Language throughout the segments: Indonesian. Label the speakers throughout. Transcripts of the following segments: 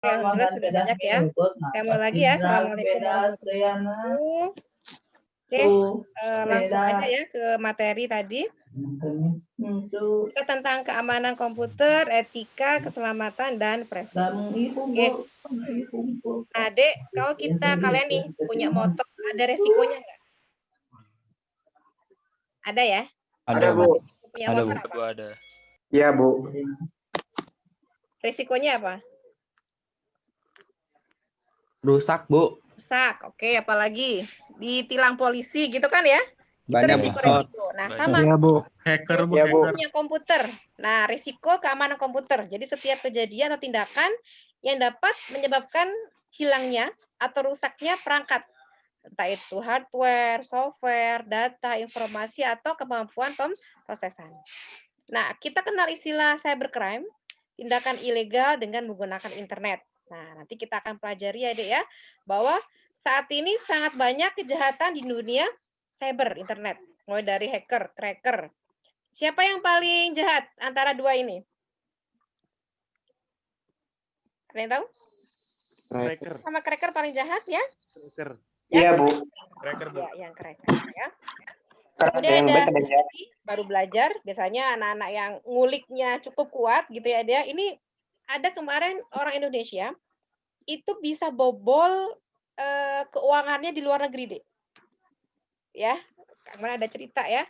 Speaker 1: Oke, alhamdulillah sudah banyak ya. Saya mulai lagi ya. Assalamualaikum warahmatullahi wabarakatuh. Oke, langsung aja ya ke materi tadi. Kita tentang keamanan komputer, etika, keselamatan, dan privasi. Oke. Nah, Dek, kalau kalian nih punya motor, ada resikonya nggak? Ada ya?
Speaker 2: Ada, Bu.
Speaker 1: Punya
Speaker 2: Ada,
Speaker 1: motor
Speaker 2: Bu.
Speaker 1: apa?
Speaker 3: Ada.
Speaker 2: Iya, Bu.
Speaker 1: Resikonya apa?
Speaker 2: Rusak, Bu.
Speaker 1: Rusak. Oke, apalagi ditilang polisi gitu kan ya? Itu
Speaker 2: Banyak,
Speaker 1: resiko-resiko. Nah,
Speaker 3: Banyak.
Speaker 1: sama
Speaker 2: Iya, Bu.
Speaker 3: Hacker, Bu.
Speaker 2: Iya, Bu.
Speaker 1: punya komputer. Nah, risiko keamanan komputer. Jadi setiap kejadian atau tindakan yang dapat menyebabkan hilangnya atau rusaknya perangkat, entah itu hardware, software, data, informasi, atau kemampuan pemrosesan. Nah, kita kenal istilah cybercrime, tindakan ilegal dengan menggunakan internet. Nah, nanti kita akan pelajari ya, Dek ya, bahwa saat ini sangat banyak kejahatan di dunia cyber internet, mulai dari hacker, cracker. Siapa yang paling jahat antara dua ini? Ada yang tahu?
Speaker 3: Cracker.
Speaker 1: Sama cracker paling jahat ya?
Speaker 3: Cracker.
Speaker 2: Iya, Bu.
Speaker 3: Cracker, Bu.
Speaker 1: Ya, yang cracker ya.
Speaker 2: Karena
Speaker 1: Kemudian
Speaker 2: yang
Speaker 1: ada
Speaker 2: baik ada yang jahat.
Speaker 1: baru belajar, biasanya anak-anak yang nguliknya cukup kuat gitu ya dia. Ini ada kemarin orang Indonesia itu bisa bobol keuangannya di luar negeri, Dek. Ya, kemarin ada cerita ya.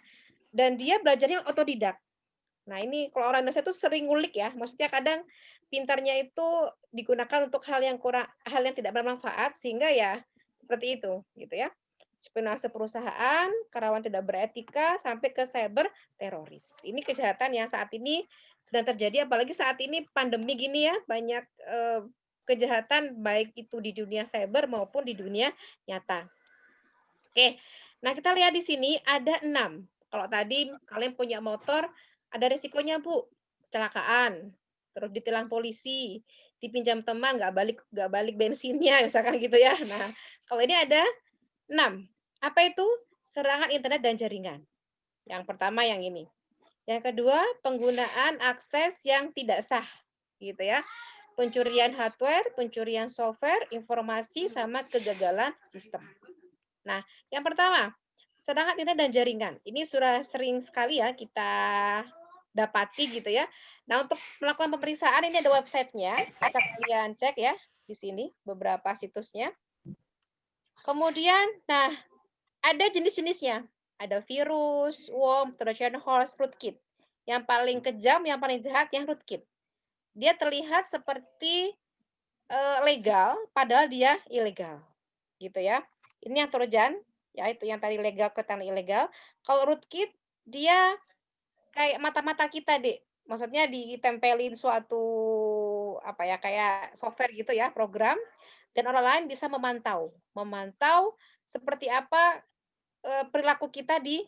Speaker 1: Dan dia belajarnya otodidak. Nah, ini kalau orang Indonesia itu sering ngulik ya. Maksudnya kadang pintarnya itu digunakan untuk hal yang tidak bermanfaat sehingga ya seperti itu gitu ya. Spionase perusahaan, karyawan tidak beretika sampai ke cyber teroris. Ini kejahatan yang saat ini sedang terjadi apalagi saat ini pandemi gini ya, banyak kejahatan baik itu di dunia cyber maupun di dunia nyata. Oke. Nah, kita lihat di sini ada 6. Kalau tadi kalian punya motor, ada risikonya, Bu. Kecelakaan, terus ditilang polisi, dipinjam teman nggak balik bensinnya, misalkan gitu ya. Nah, kalau ini ada 6. Apa itu? Serangan internet dan jaringan. Yang pertama yang ini. Yang kedua, penggunaan akses yang tidak sah, gitu ya. Pencurian hardware, pencurian software, informasi, sama kegagalan sistem. Nah, yang pertama, serangan internet dan jaringan. Ini sudah sering sekali ya kita dapati gitu ya. Nah, untuk melakukan pemeriksaan ini ada websitenya, bisa kalian cek ya di sini beberapa situsnya. Kemudian, nah ada jenis-jenisnya. Ada virus, worm, Trojan horse, rootkit. Yang paling kejam, yang paling jahat, yang rootkit. Dia terlihat seperti legal, padahal dia ilegal, gitu ya. Ini yang Trojan, ya itu yang tadi legal kelihatan ilegal. Kalau rootkit dia kayak mata-mata kita, Dek. Maksudnya ditempelin suatu apa ya kayak software gitu ya, program dan orang lain bisa memantau seperti apa perilaku kita di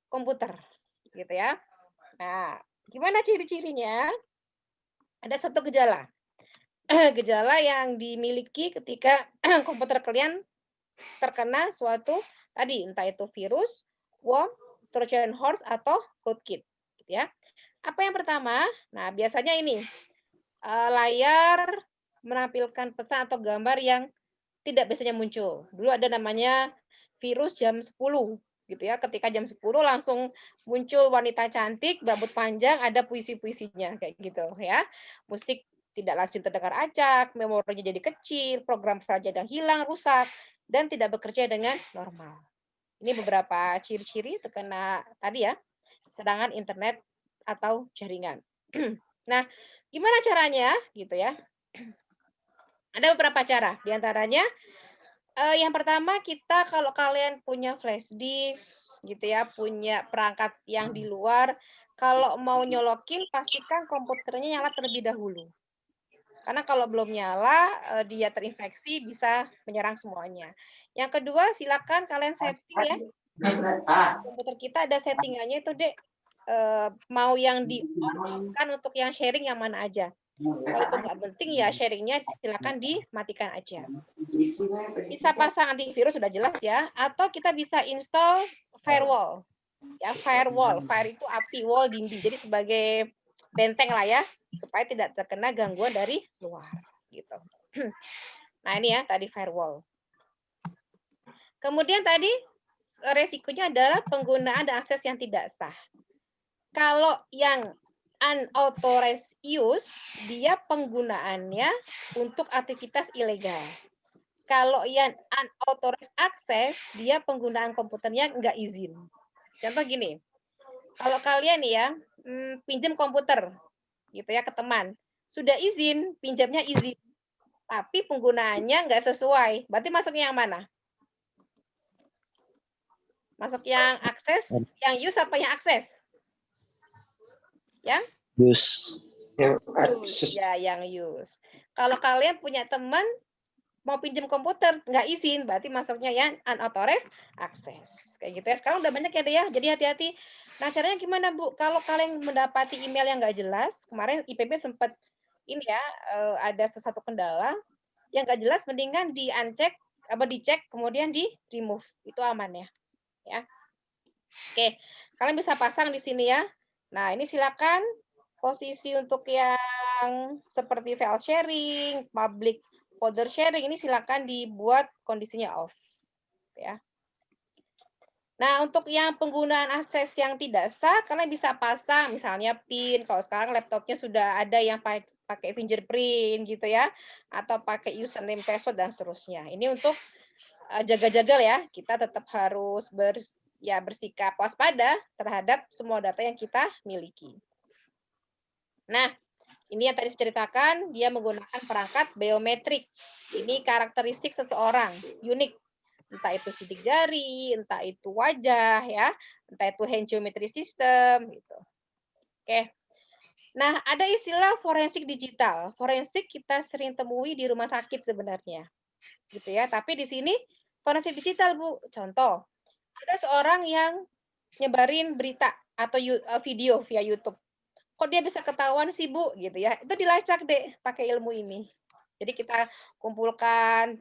Speaker 1: komputer gitu ya. Nah, gimana ciri-cirinya? Ada suatu gejala. Gejala yang dimiliki ketika komputer kalian terkena suatu tadi entah itu virus, worm, Trojan horse atau rootkit, gitu ya. Apa yang pertama? Nah, biasanya ini layar menampilkan pesan atau gambar yang tidak biasanya muncul. Dulu ada namanya virus jam 10 gitu ya. Ketika jam 10 langsung muncul wanita cantik, rambut panjang, ada puisi-puisinya kayak gitu ya. Musik tidak lazim terdengar acak, memorinya jadi kecil, program file yang hilang, rusak, dan tidak bekerja dengan normal. Ini beberapa ciri-ciri terkena tadi ya, serangan internet atau jaringan. Nah, gimana caranya gitu ya? Ada beberapa cara, di antaranya yang pertama kita kalau kalian punya flash disk gitu ya, punya perangkat yang di luar, kalau mau nyolokin pastikan komputernya nyala terlebih dahulu. Karena kalau belum nyala, dia terinfeksi bisa menyerang semuanya. Yang kedua, silakan kalian setting ya. Komputer kita ada settingannya itu, Dek. Mau yang di-on, off-kan untuk yang sharing yang mana aja. Kalau itu nggak penting ya sharingnya silakan dimatikan aja. Bisa pasang antivirus sudah jelas ya, atau kita bisa install firewall. Ya, firewall. Fire itu api, wall dinding. Jadi sebagai benteng lah ya, supaya tidak terkena gangguan dari luar gitu. Nah, ini ya tadi firewall. Kemudian tadi resikonya adalah penggunaan dan akses yang tidak sah. Kalau yang unauthorized use, dia penggunaannya untuk aktivitas ilegal. Kalau yang unauthorized access, dia penggunaan komputernya nggak izin. Contoh gini, kalau kalian nih ya pinjam komputer gitu ya ke teman, sudah izin, pinjamnya izin, tapi penggunaannya nggak sesuai, berarti masuknya yang mana? Masuk yang akses, yang use apa yang akses? Yang
Speaker 2: Use. Yang
Speaker 1: use, ya yang use. Kalau kalian punya teman mau pinjam komputer nggak izin, berarti masuknya yang unauthorized access. Kayak gitu ya. Sekarang udah banyak ya deh ya. Jadi hati-hati. Nah, caranya gimana, Bu? Kalau kalian mendapati email yang nggak jelas, kemarin IPB sempat ini ya, ada sesuatu kendala yang nggak jelas, mendingan dicek kemudian di remove. Itu aman ya. Ya. Oke, kalian bisa pasang di sini ya. Nah, ini silakan posisi untuk yang seperti file sharing, public folder sharing, ini silakan dibuat kondisinya off. Ya. Nah, untuk yang penggunaan akses yang tidak sah, kalian bisa pasang misalnya PIN. Kalau sekarang laptopnya sudah ada yang pakai fingerprint gitu ya, atau pakai username, password dan seterusnya. Ini untuk jaga-jaga ya. Kita tetap harus bersikap waspada terhadap semua data yang kita miliki. Nah, ini yang tadi saya ceritakan, dia menggunakan perangkat biometrik. Ini karakteristik seseorang, unik. Entah itu sidik jari, entah itu wajah, ya, entah itu hand geometry system, gitu. Oke. Nah, ada istilah forensik digital. Forensik kita sering temui di rumah sakit sebenarnya, gitu ya. Tapi di sini forensik digital, Bu. Contoh, ada seorang yang nyebarin berita atau video via YouTube. Kok dia bisa ketahuan sih, Bu? Gitu ya. Itu dilacak deh pakai ilmu ini. Jadi kita kumpulkan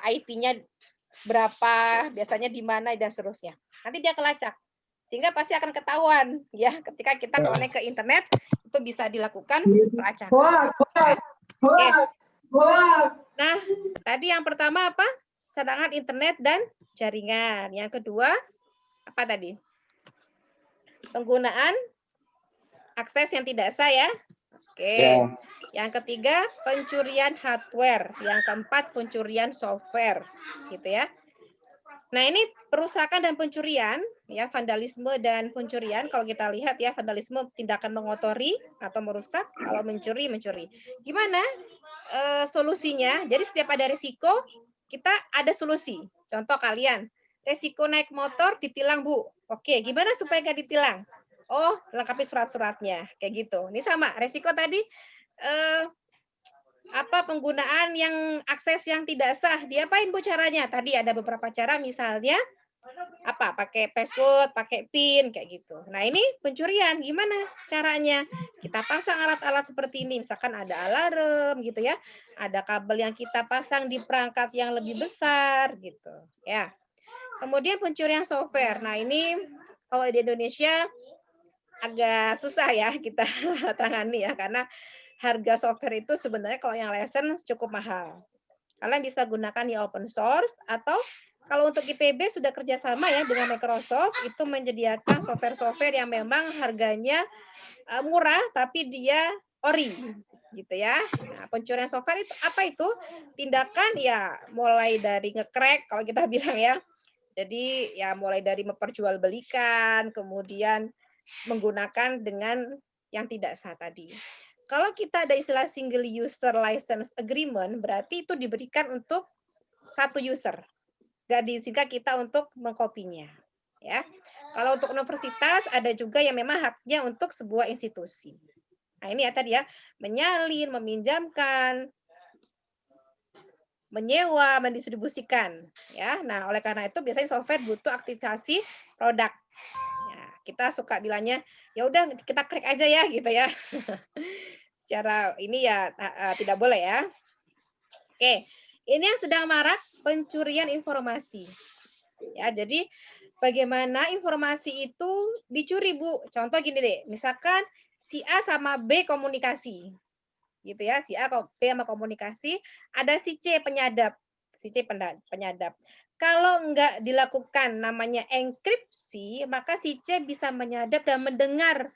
Speaker 1: IP-nya berapa, biasanya di mana dan seterusnya. Nanti dia kelacak. Sehingga pasti akan ketahuan ya ketika kita connect ke internet itu bisa dilakukan pelacakan. Oke. Nah, tadi yang pertama apa? Serangan internet dan jaringan. Yang kedua apa tadi? Penggunaan akses yang tidak sah ya. Oke. Yang ketiga, pencurian hardware. Yang keempat, pencurian software. Gitu ya. Nah, ini perusakan dan pencurian, ya, vandalisme dan pencurian. Kalau kita lihat ya, vandalisme tindakan mengotori atau merusak, kalau mencuri. Gimana solusinya? Jadi setiap ada risiko, kita ada solusi. Contoh kalian, risiko naik motor ditilang, Bu. Oke, gimana supaya nggak ditilang? Oh, lengkapi surat-suratnya, kayak gitu. Ini sama, risiko tadi penggunaan yang akses yang tidak sah, diapain Bu caranya? Tadi ada beberapa cara, misalnya pakai password, pakai PIN, kayak gitu. Nah, ini pencurian, gimana caranya? Kita pasang alat-alat seperti ini, misalkan ada alarm gitu ya, ada kabel yang kita pasang di perangkat yang lebih besar gitu, ya. Kemudian pencurian software. Nah, ini kalau di Indonesia agak susah ya kita tangani ya, karena harga software itu sebenarnya kalau yang license cukup mahal. Kalian bisa gunakan di open source, atau kalau untuk IPB sudah kerjasama ya dengan Microsoft, itu menyediakan software-software yang memang harganya murah, tapi dia ori, gitu ya. Nah, pencurian software itu apa itu? Tindakan ya mulai dari nge-crack kalau kita bilang ya. Jadi ya mulai dari memperjualbelikan, kemudian menggunakan dengan yang tidak sah tadi. Kalau kita ada istilah single user license agreement, berarti itu diberikan untuk satu user. Nggak diizinkan kita untuk mengkopinya. Ya. Kalau untuk universitas, ada juga yang memang haknya untuk sebuah institusi. Nah, ini ya tadi ya, menyalin, meminjamkan, menyewa, mendistribusikan. Ya. Nah, oleh karena itu biasanya software butuh aktivasi produk. Ya, kita suka bilangnya, ya udah kita crack aja ya gitu ya. Secara ini ya tidak boleh ya. Oke, ini yang sedang marak, pencurian informasi. Ya, jadi bagaimana informasi itu dicuri, Bu? Contoh gini deh, misalkan si A sama B komunikasi. gitu ya. Si A, B sama komunikasi, ada si C penyadap. Si C penyadap. Kalau nggak dilakukan namanya enkripsi, maka si C bisa menyadap dan mendengar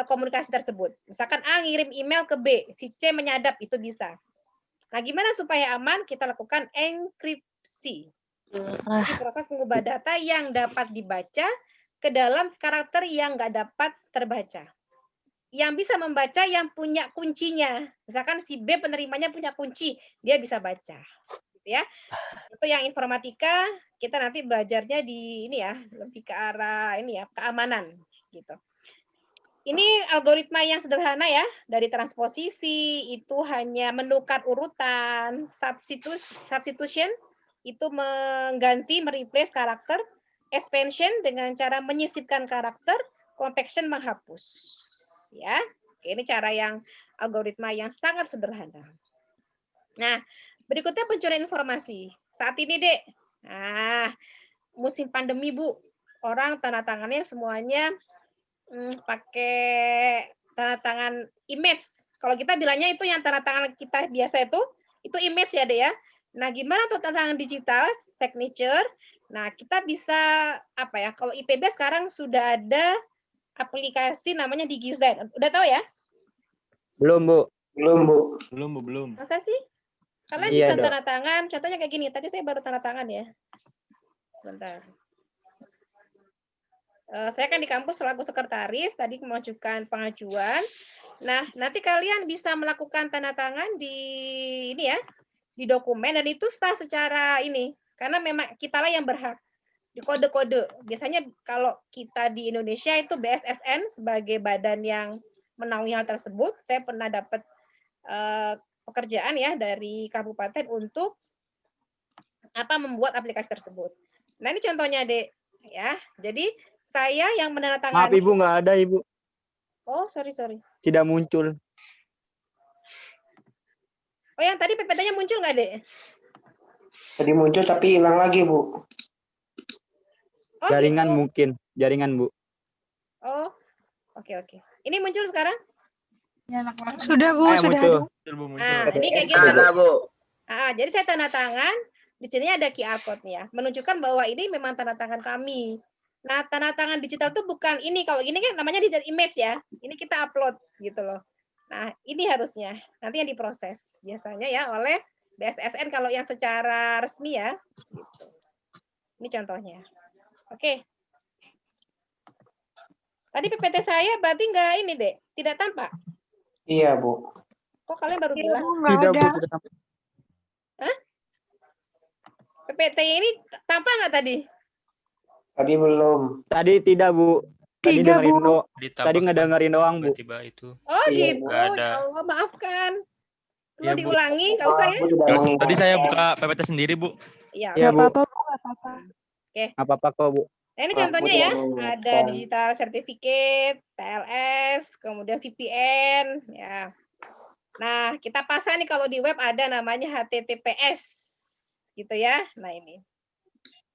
Speaker 1: komunikasi tersebut. Misalkan A ngirim email ke B, si C menyadap, itu bisa. Nah, gimana supaya aman? Kita lakukan enkripsi. Jadi proses mengubah data yang dapat dibaca ke dalam karakter yang nggak dapat terbaca. Yang bisa membaca yang punya kuncinya. Misalkan si B penerimanya punya kunci, dia bisa baca. Gitu ya. Itu yang informatika, kita nanti belajarnya di ini ya, lebih ke arah ini ya, keamanan gitu. Ini algoritma yang sederhana ya, dari transposisi itu hanya menukar urutan, substitution itu mengganti, mereplace karakter, expansion dengan cara menyisipkan karakter, compaction menghapus. Ya, ini cara yang algoritma yang sangat sederhana. Nah, berikutnya pencurian informasi. Saat ini, Dek, nah, musim pandemi, Bu, orang tanda tangannya semuanya pakai tanda tangan image. Kalau kita bilangnya itu yang tanda tangan kita biasa itu image ya, Dek ya. Nah, gimana tuh tanda tangan digital, signature? Nah, kita bisa apa ya? Kalau IPB sekarang sudah ada aplikasi namanya DigiZ. Udah tahu ya?
Speaker 2: Belum, Bu.
Speaker 3: Belum, Bu, belum.
Speaker 1: Masa sih? Kalian
Speaker 2: Iya,
Speaker 1: bisa
Speaker 2: Dok.
Speaker 1: tanda tangan, contohnya kayak gini. Tadi saya baru tanda tangan ya. Bentar. Saya kan di kampus selaku sekretaris, tadi mengajukan pengajuan. Nah, nanti kalian bisa melakukan tanda tangan di ini ya, di dokumen dan itu sah secara ini. Karena memang kitalah yang berhak di kode-kode. Biasanya kalau kita di Indonesia itu BSSN sebagai badan yang menaungi hal tersebut. Saya pernah dapat pekerjaan ya dari kabupaten untuk membuat aplikasi tersebut. Nah, ini contohnya, Dek, ya. Jadi saya yang
Speaker 2: Maaf,
Speaker 1: menandatangani.
Speaker 2: Ibu, nggak ada, Ibu.
Speaker 1: Oh, sorry.
Speaker 2: Tidak muncul.
Speaker 1: Oh, yang tadi PPT-nya muncul nggak, Dek?
Speaker 4: Tadi muncul tapi hilang lagi, Bu.
Speaker 1: Oh,
Speaker 2: Jaringan
Speaker 1: gitu.
Speaker 2: mungkin. Jaringan, Bu.
Speaker 1: Oh, oke. Ini muncul sekarang?
Speaker 5: Sudah, Bu, sudah
Speaker 2: muncul.
Speaker 5: ada.
Speaker 1: Nah, ini kayak
Speaker 4: PDF
Speaker 1: gini,
Speaker 4: ada,
Speaker 1: Bu.
Speaker 4: Bu.
Speaker 1: Jadi saya tanda tangan, di sini ada QR code-nya, menunjukkan bahwa ini memang tanda tangan kami. Nah, tanda tangan digital itu bukan ini, kalau ini kan namanya digital image ya. Ini kita upload gitu loh. Nah, ini harusnya nanti yang diproses biasanya ya oleh BSSN kalau yang secara resmi ya. Gitu. Ini contohnya. Oke. Tadi PPT saya berarti nggak ini, Dek? Tidak tampak?
Speaker 4: Iya, Bu.
Speaker 1: Kok kalian baru
Speaker 5: Iya,
Speaker 1: bilang?
Speaker 5: Bu, nggak
Speaker 2: Tidak,
Speaker 5: ada.
Speaker 2: Bu. Tidak sampai.
Speaker 1: PPT ini tampak nggak tadi?
Speaker 4: Tadi belum.
Speaker 2: Tadi tidak, Bu. Tadi
Speaker 5: Tidak,
Speaker 2: dengerin
Speaker 5: Bu.
Speaker 2: Tadi ngedengerin doang, Bu.
Speaker 6: Tiba-tiba itu.
Speaker 1: Oh,
Speaker 4: Iya,
Speaker 1: gitu.
Speaker 4: Bu.
Speaker 1: Ya Allah, maafkan. Perlu
Speaker 6: Iya, Bu.
Speaker 1: diulangi, nggak usah ya?
Speaker 4: Bu sudah
Speaker 6: Tadi
Speaker 4: mengingatkan.
Speaker 6: saya buka PPT sendiri, Bu.
Speaker 1: Iya.
Speaker 2: Iya,
Speaker 5: Nggak
Speaker 2: Bu.
Speaker 5: apa-apa, Bu, nggak apa-apa.
Speaker 2: Nggak apa-apa kok, Bu.
Speaker 1: Nah, ini
Speaker 4: Maaf,
Speaker 1: contohnya
Speaker 4: Bu,
Speaker 1: ya.
Speaker 4: sudah
Speaker 1: Ada
Speaker 4: mengingatkan.
Speaker 1: digital certificate, TLS, kemudian VPN, ya. Nah, kita pasang nih kalau di web ada namanya HTTPS, gitu ya. Nah, ini.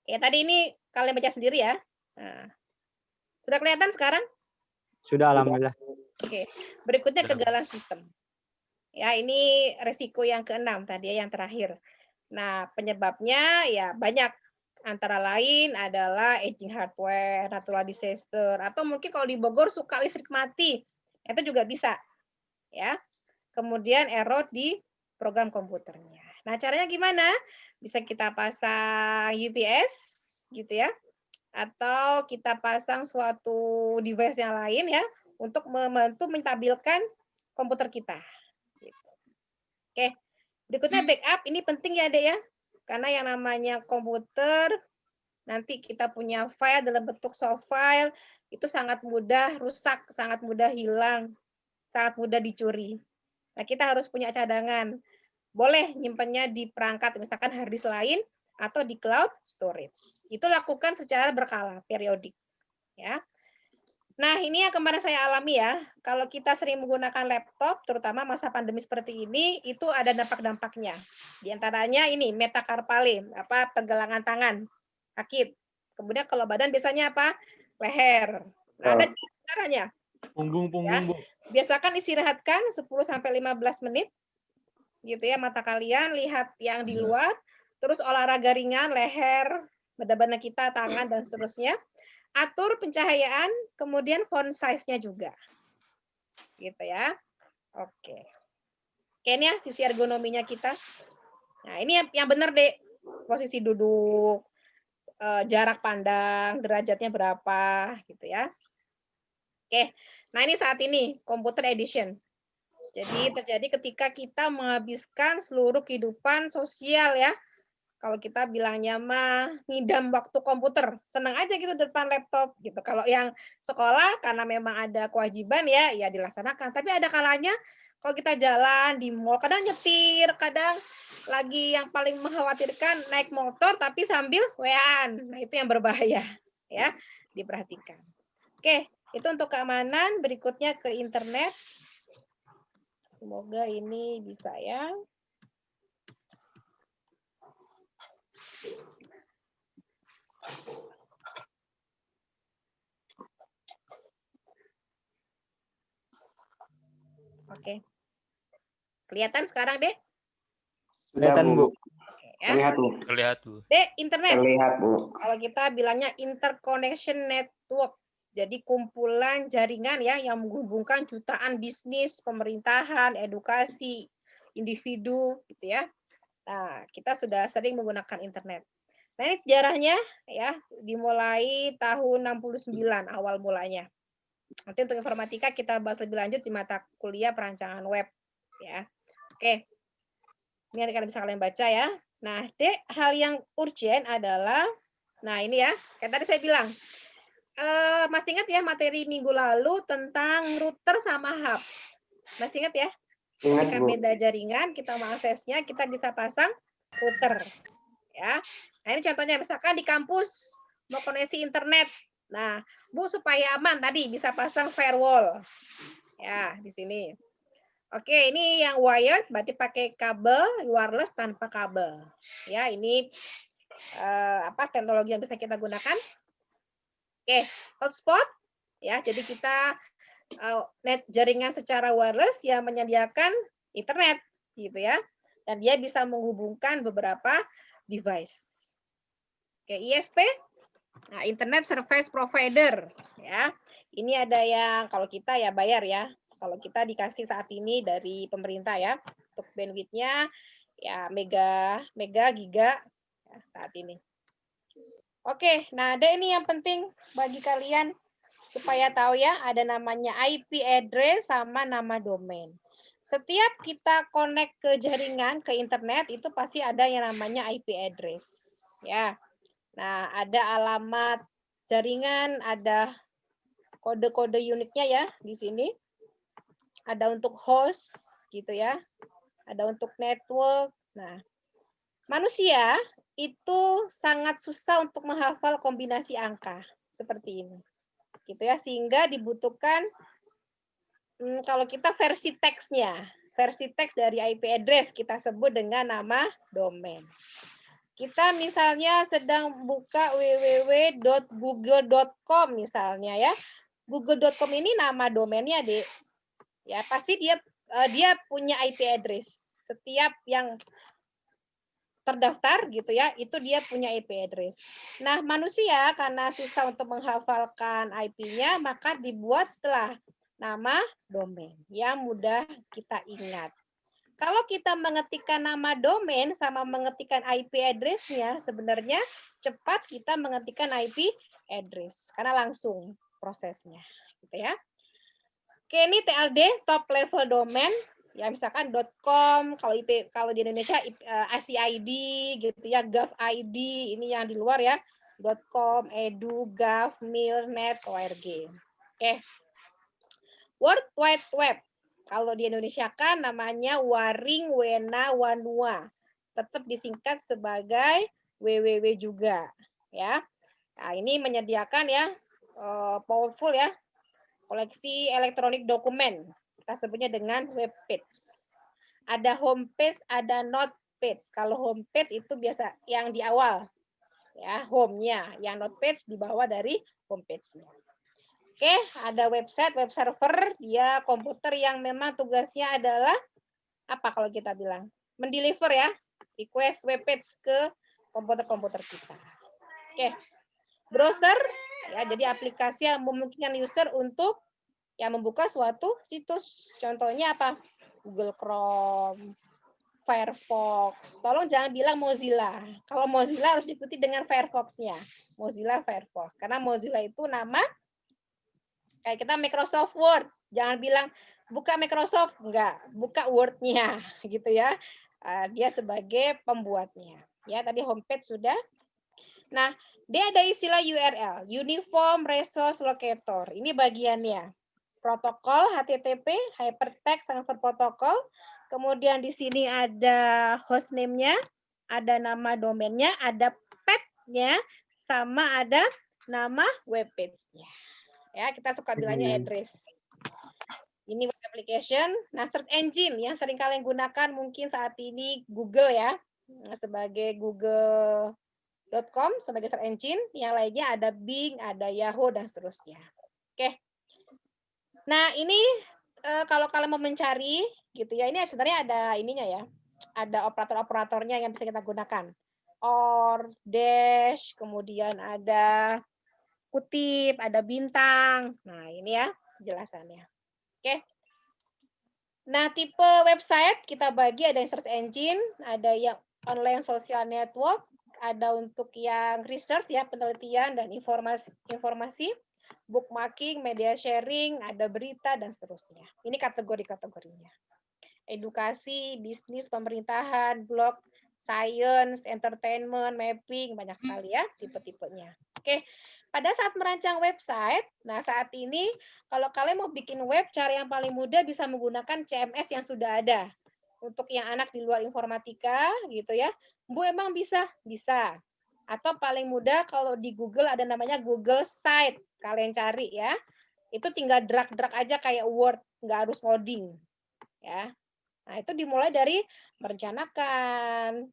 Speaker 1: Ya, tadi ini kalian baca sendiri ya. Nah, sudah kelihatan sekarang?
Speaker 2: Sudah, alhamdulillah.
Speaker 1: Oke. Berikutnya
Speaker 6: Sudah, Bu.
Speaker 1: kegagalan sistem. Ya, ini resiko yang keenam tadi ya, yang terakhir. Nah, penyebabnya ya banyak. Antara lain adalah aging hardware, natural disaster, atau mungkin kalau di Bogor suka listrik mati. Itu juga bisa. Ya. Kemudian error di program komputernya. Nah, caranya gimana? Bisa kita pasang UPS gitu ya. Atau kita pasang suatu device yang lain ya untuk membantu menstabilkan komputer kita. Gitu. Oke. Berikutnya backup, ini penting ya, Dek ya. Karena yang namanya komputer nanti kita punya file dalam bentuk soft file itu sangat mudah rusak, sangat mudah hilang, sangat mudah dicuri. Nah, kita harus punya cadangan. Boleh nyimpannya di perangkat misalkan hard disk lain atau di cloud storage. Itu lakukan secara berkala, periodik, ya. Nah, ini yang kemarin saya alami ya. Kalau kita sering menggunakan laptop, terutama masa pandemi seperti ini, itu ada dampak-dampaknya. Di antaranya ini metacarpale, pergelangan tangan, sakit. Kemudian kalau badan biasanya apa? Leher. Nah, ada caranya.
Speaker 6: Punggung,
Speaker 1: Ya.
Speaker 6: Bu.
Speaker 1: biasakan istirahatkan 10 sampai 15 menit gitu ya mata kalian, lihat yang di luar, terus olahraga ringan leher, benda-benda kita, tangan dan seterusnya. Atur pencahayaan, kemudian font size-nya juga. Gitu ya. Oke. Oke, ini ya sisi ergonominya kita. Nah, ini yang benar, Dek. Posisi duduk, jarak pandang, derajatnya berapa gitu ya. Oke. Nah, ini saat ini computer edition. Jadi terjadi ketika kita menghabiskan seluruh kehidupan sosial ya. Kalau kita bilangnya mah ngidam waktu komputer, senang aja gitu depan laptop gitu. Kalau yang sekolah karena memang ada kewajiban ya, ya dilaksanakan. Tapi ada kalanya kalau kita jalan di mall, kadang nyetir, kadang lagi yang paling mengkhawatirkan naik motor tapi sambil WA-an. Nah, itu yang berbahaya ya, diperhatikan. Oke, itu untuk keamanan. Berikutnya ke internet. Semoga ini bisa ya. Oke. Kelihatan sekarang, Dek?
Speaker 2: Kelihatan, Bu.
Speaker 1: Oke, ya.
Speaker 4: Terlihat, Bu.
Speaker 3: Terlihat, Bu.
Speaker 1: Dek, internet.
Speaker 4: Terlihat, Bu.
Speaker 1: Kalau kita bilangnya interconnection network. Jadi kumpulan jaringan ya yang menghubungkan jutaan bisnis, pemerintahan, edukasi, individu gitu ya. Nah, kita sudah sering menggunakan internet. Nah, ini sejarahnya ya, dimulai tahun 69 awal mulanya. Nanti untuk informatika kita bahas lebih lanjut di mata kuliah perancangan web ya. Oke. Ini bisa kalian baca ya. Nah, Dek, hal yang urgent adalah nah ini ya, kayak tadi saya bilang. Masih ingat ya materi minggu lalu tentang router sama hub. Masih ingat ya?
Speaker 4: Ingat,
Speaker 1: Ketika
Speaker 4: Bu.
Speaker 1: beda jaringan, kita mau aksesnya, kita bisa pasang router. Ya. Nah, ini contohnya misalkan di kampus mau koneksi internet. Nah, Bu supaya aman tadi bisa pasang firewall. Ya, di sini. Oke, ini yang wired berarti pakai kabel, wireless tanpa kabel. Ya, ini teknologi yang bisa kita gunakan. Oke, hotspot ya. Jadi kita net jaringan secara wireless yang menyediakan internet gitu ya. Dan dia bisa menghubungkan beberapa device. Oke, ISP. Nah, Internet Service Provider ya. Ini ada yang kalau kita ya bayar ya. Kalau kita dikasih saat ini dari pemerintah ya. Untuk bandwidth-nya ya mega, giga ya, saat ini. Oke, nah ada ini yang penting bagi kalian supaya tahu ya, ada namanya IP address sama nama domain. Setiap kita connect ke jaringan, ke internet, itu pasti ada yang namanya IP address. Ya, nah ada alamat jaringan, ada kode-kode uniknya ya di sini. Ada untuk host gitu ya, ada untuk network. Nah, manusia itu sangat susah untuk menghafal kombinasi angka seperti ini. Gitu ya, sehingga dibutuhkan kalau kita versi teksnya, versi teks dari IP address kita sebut dengan nama domain. Kita misalnya sedang buka www.google.com misalnya ya. Google.com ini nama domainnya, Dek. Ya, pasti dia punya IP address. Setiap yang terdaftar gitu ya, itu dia punya IP address. Nah, manusia karena susah untuk menghafalkan IP-nya, maka dibuatlah nama domain yang mudah kita ingat. Kalau kita mengetikkan nama domain sama mengetikkan IP address-nya, sebenarnya cepat kita mengetikkan IP address karena langsung prosesnya, gitu ya. Oke, ini TLD, top level domain. Ya misalkan .com, kalau di Indonesia ACID gitu ya, gov.id, ini yang di luar ya, .com, edu, gov, mil, net, org. Oke. World Wide Web. Kalau di Indonesia kan namanya Waring Wena Wanua. Tetap disingkat sebagai WWW juga ya. Nah, ini menyediakan ya powerful ya, koleksi elektronik dokumen. Kita sebutnya dengan web page. Ada home page, ada note page. Kalau home page itu biasa yang di awal. Ya, home-nya. Yang note page di bawah dari home page-nya. Oke, ada website, web server, dia komputer yang memang tugasnya adalah apa kalau kita bilang? Mendeliver ya, request web page ke komputer-komputer kita. Oke. Browser ya, jadi aplikasi yang memungkinkan user untuk ya membuka suatu situs. Contohnya apa? Google Chrome, Firefox. Tolong jangan bilang Mozilla. Kalau Mozilla harus diikuti dengan Firefox-nya. Mozilla Firefox. Karena Mozilla itu nama kayak kita Microsoft Word. Jangan bilang buka Microsoft, enggak, buka Word-nya gitu ya. Dia sebagai pembuatnya. Ya, tadi homepage sudah. Nah, dia ada istilah URL, Uniform Resource Locator. Ini bagiannya. Protokol HTTP, Hypertext Transfer Protocol. Kemudian di sini ada hostname-nya, ada nama domainnya, ada path-nya, sama ada nama webpage-nya. Ya, kita suka bilangnya address. Ini web application. Nah, search engine yang sering kalian gunakan mungkin saat ini Google ya, sebagai Google.com sebagai search engine. Yang lainnya ada Bing, ada Yahoo dan seterusnya. Oke. Nah, ini kalau kalian mau mencari gitu ya, ini sebenarnya ada ininya ya. Ada operator-operatornya yang bisa kita gunakan. Or, dash, kemudian ada kutip, ada bintang. Nah, ini ya penjelasannya. Oke. Nah, tipe website kita bagi ada yang search engine, ada yang online social network, ada untuk yang research ya, penelitian dan informasi, bookmarking, media sharing, ada berita dan seterusnya. Ini kategori-kategorinya. Edukasi, bisnis, pemerintahan, blog, science, entertainment, mapping, banyak sekali ya tipe-tipenya. Oke. Pada saat merancang website, nah saat ini kalau kalian mau bikin web, cara yang paling mudah bisa menggunakan CMS yang sudah ada. Untuk yang anak di luar informatika gitu ya. Bu emang bisa? Bisa. Atau paling mudah kalau di Google ada namanya Google Site. Kalian cari ya. Itu tinggal drag-drag aja kayak Word, nggak harus coding. Ya. Nah, itu dimulai dari merencanakan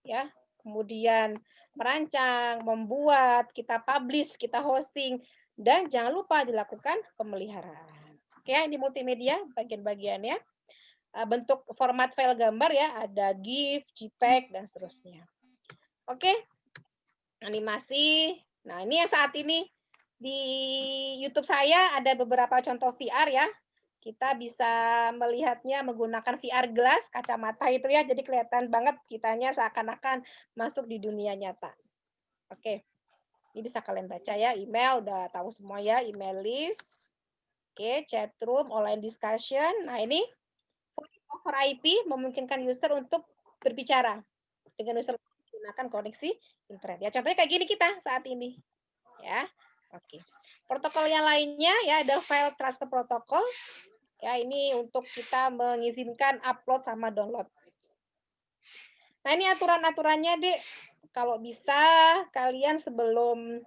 Speaker 1: ya. Kemudian merancang, membuat, kita publish, kita hosting, dan jangan lupa dilakukan pemeliharaan. Oke, ini multimedia bagian-bagiannya. Bentuk format file gambar ya, ada GIF, JPEG, dan seterusnya. Oke, animasi. Nah, ini yang saat ini di YouTube saya ada beberapa contoh VR ya. Kita bisa melihatnya menggunakan VR glass, kacamata itu ya, jadi kelihatan banget kitanya seakan-akan masuk di dunia nyata. Oke, ini bisa kalian baca ya, email udah tahu semua ya, email list. Oke, chat room, online discussion. Nah ini, voice over IP memungkinkan user untuk berbicara dengan user menggunakan koneksi internet. Ya, contohnya kayak gini kita saat ini. Ya, oke. Protokol yang lainnya ya, ada file transfer protokol. Ya, ini untuk kita mengizinkan upload sama download. Nah, ini aturan-aturannya, Dek. Kalau bisa kalian sebelum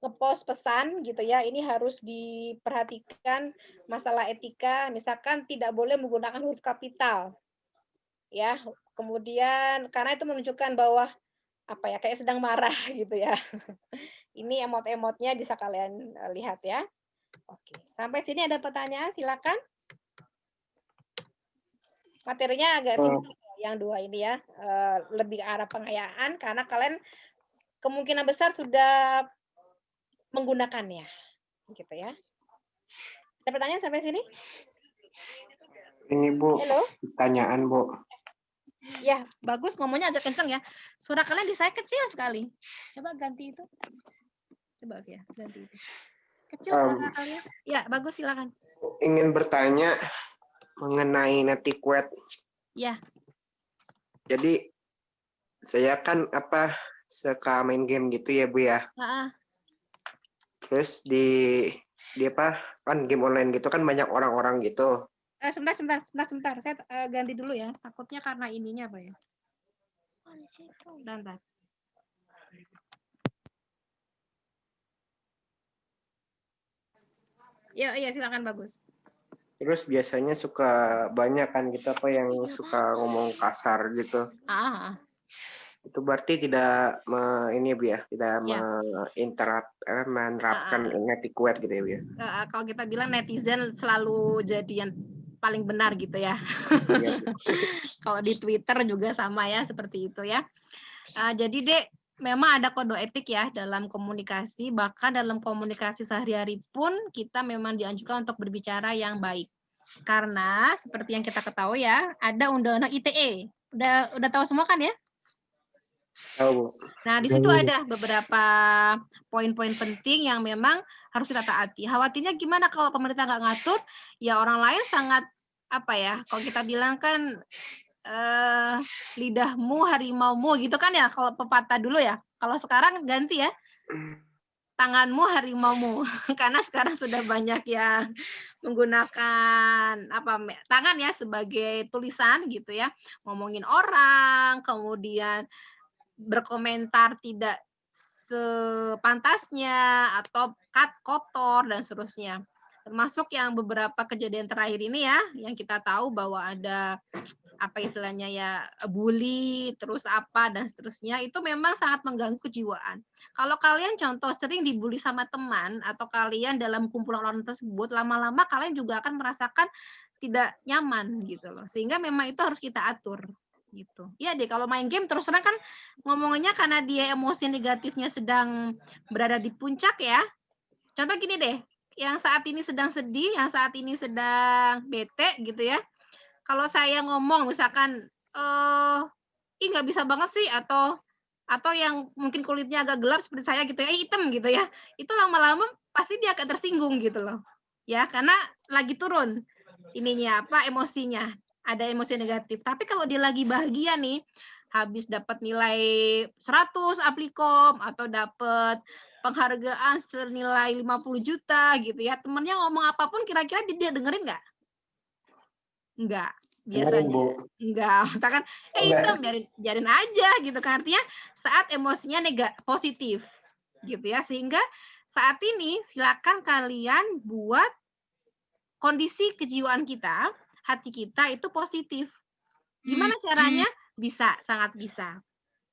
Speaker 1: ngepost pesan gitu ya, ini harus diperhatikan masalah etika, misalkan tidak boleh menggunakan huruf kapital. Ya, kemudian karena itu menunjukkan bahwa apa ya, kayak sedang marah gitu ya. Ini emot-emotnya bisa kalian lihat ya. Oke, sampai sini ada pertanyaan, silakan. Materinya agak simpel yang dua ini ya, lebih ke arah pengayaan karena kalian kemungkinan besar sudah menggunakannya, gitu ya. Ada pertanyaan sampai sini?
Speaker 4: Ini Bu,
Speaker 1: Halo?
Speaker 4: pertanyaan Bu.
Speaker 1: Ya, bagus ngomongnya agak kenceng ya. Suara kalian di saya kecil sekali. Coba ganti itu. Coba ya, ganti itu. Kecil suara kalian. Ya, bagus silakan.
Speaker 4: Ingin bertanya mengenai netiquette.
Speaker 1: Ya.
Speaker 4: Jadi saya kan suka main game gitu ya Bu ya. Terus di apa kan game online gitu kan banyak orang-orang gitu.
Speaker 1: Sebentar. Saya ganti dulu ya. Takutnya karena ininya apa ya? Bentar. Iya, silakan bagus.
Speaker 4: Terus biasanya suka banyak kan gitu yang suka ngomong kasar gitu. Itu berarti tidak ini ya Bu ya, tidak
Speaker 1: Ya.
Speaker 4: menerapkan netiquette gitu ya Bu ya.
Speaker 1: Kalau kita bilang netizen selalu jadi yang paling benar gitu ya.
Speaker 4: Iya, Bu.
Speaker 1: Kalau di Twitter juga sama ya, seperti itu ya. Jadi Dek, memang ada kode etik ya dalam komunikasi, bahkan dalam komunikasi sehari-hari pun kita memang dianjurkan untuk berbicara yang baik. Karena seperti yang kita ketahui ya, ada undang-undang ITE. Udah tahu semua kan ya?
Speaker 4: Tahu Bu.
Speaker 1: Nah, di situ ada beberapa poin-poin penting yang memang harus kita taati. Khawatirnya gimana kalau pemerintah nggak ngatur, ya orang lain sangat apa ya? Kalau kita bilang kan lidahmu harimaumu gitu kan ya, kalau pepatah dulu ya. Kalau sekarang ganti ya, tanganmu harimaumu. Karena sekarang sudah banyak yang menggunakan tangan ya sebagai tulisan gitu ya, ngomongin orang, kemudian berkomentar tidak sepantasnya atau kotor dan seterusnya. Termasuk yang beberapa kejadian terakhir ini ya, yang kita tahu bahwa ada istilahnya ya, bully, terus dan seterusnya, itu memang sangat mengganggu kejiwaan. Kalau kalian contoh sering dibully sama teman atau kalian dalam kumpulan orang tersebut, lama-lama kalian juga akan merasakan tidak nyaman gitu loh. Sehingga memang itu harus kita atur gitu. Iya deh, kalau main game terus terang kan ngomongnya karena dia emosi negatifnya sedang berada di puncak ya. Contoh gini deh, yang saat ini sedang sedih, yang saat ini sedang bete gitu ya. Kalau saya ngomong misalkan, ih nggak bisa banget sih, atau yang mungkin kulitnya agak gelap seperti saya gitu ya, hitam gitu ya, itu lama-lama pasti dia akan tersinggung gitu loh. Ya, karena lagi turun emosinya, ada emosi negatif. Tapi kalau dia lagi bahagia nih, habis dapat nilai 100 Aplikom atau dapat penghargaan senilai 50 juta gitu ya, temennya ngomong apapun kira-kira dia dengerin nggak? Enggak, biasanya. Enggak, misalkan, hitam, biarin aja gitu kan. Artinya saat emosinya positif gitu ya. Sehingga saat ini silakan kalian buat kondisi kejiwaan kita, hati kita itu positif. Gimana caranya? Bisa, sangat bisa.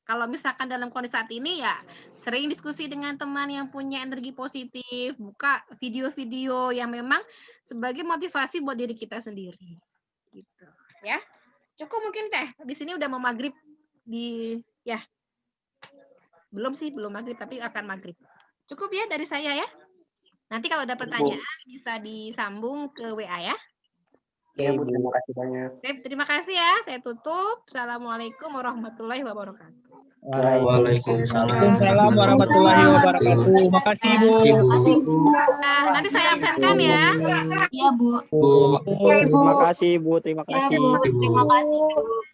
Speaker 1: Kalau misalkan dalam kondisi saat ini ya sering diskusi dengan teman yang punya energi positif, buka video-video yang memang sebagai motivasi buat diri kita sendiri. Gitu ya. Cukup mungkin Teh. Di sini udah mau maghrib ya. Belum maghrib tapi akan maghrib. Cukup ya dari saya ya. Nanti kalau ada pertanyaan bisa disambung ke WA ya.
Speaker 4: Iya Bu, terima kasih banyak.
Speaker 1: Terima kasih ya. Saya tutup. Assalamualaikum warahmatullahi wabarakatuh.
Speaker 3: Waalaikumsalam warahmatullahi wabarakatuh. Makasih Bu.
Speaker 1: Nah, nanti saya absenkan ya.
Speaker 2: Iya Bu. Terima kasih Bu, terima kasih.
Speaker 5: Terima kasih Bu.